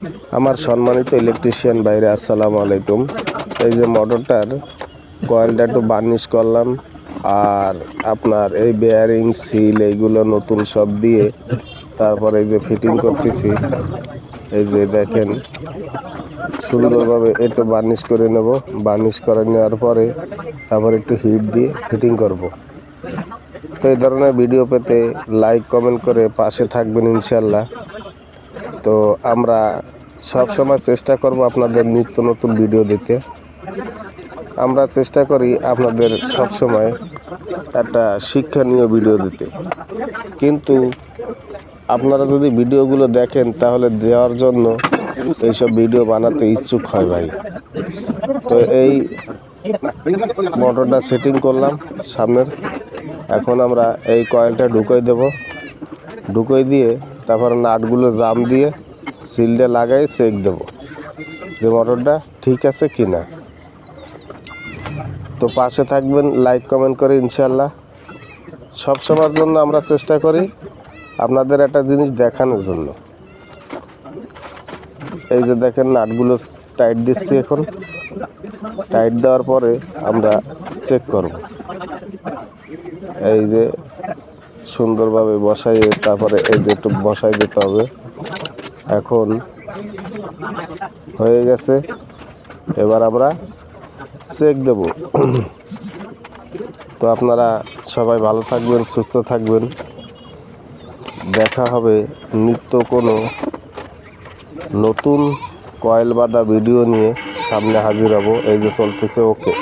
আমার সম্মানিত ইলেকট্রিশিয়ান ভাইরা, আসসালামু আলাইকুম। এই যে মোটরটার কয়েলটা একটু বার্নিশ করলাম, আর আপনার এই বেয়ারিং সিল এইগুলো নতুন সব দিয়ে তারপরে এই যে ফিটিং করতেছি। এই যে দেখেন, সুন্দরভাবে একটু বার্নিশ করে নেব। বার্নিশ করে নেওয়ার পরে তারপর একটু হিট দিয়ে ফিটিং করব। তো এই ধরনের ভিডিও পেতে লাইক কমেন্ট করে পাশে থাকবেন ইনশাল্লাহ। তো আমরা সব সময় চেষ্টা করব আপনাদের নিত্য নতুন ভিডিও দিতে। আমরা চেষ্টা করি আপনাদের সব সময় একটা শিক্ষণীয় ভিডিও দিতে, কিন্তু আপনারা যদি ভিডিওগুলো দেখেন তাহলে দেওয়ার জন্য এইসব ভিডিও বানাতে ইচ্ছুক হয় ভাই। তো এই মোটরটা সেটিং করলাম সামনের। এখন আমরা এই কয়েলটা ঢুকাই দেব। ঢুকাই দিয়ে তারপর নাটগুলো জাম দিয়ে সিলটা লাগাই চেক দেব যে মোটরটা ঠিক আছে কি না। তো পাশে থাকবেন লাইক কমেন্ট করে ইনশাল্লাহ। সব সময়ের জন্য আমরা চেষ্টা করি আপনাদের একটা জিনিস দেখানোর জন্য। এই যে দেখেন, নাটগুলো টাইট দিচ্ছি। এখন টাইট দেওয়ার পরে আমরা চেক করব। এই যে সুন্দরভাবে বসাইয়ে তারপরে এই যে একটু বসাই দিতে হবে। এখন হয়ে গেছে, এবার আমরা চেক দেব। তো আপনারা সবাই ভালো থাকবেন, সুস্থ থাকবেন। দেখা হবে নিত্য কোনো নতুন কয়েল বাঁধা ভিডিও নিয়ে সামনে হাজির হব। এই যে চলতেছে, ওকে।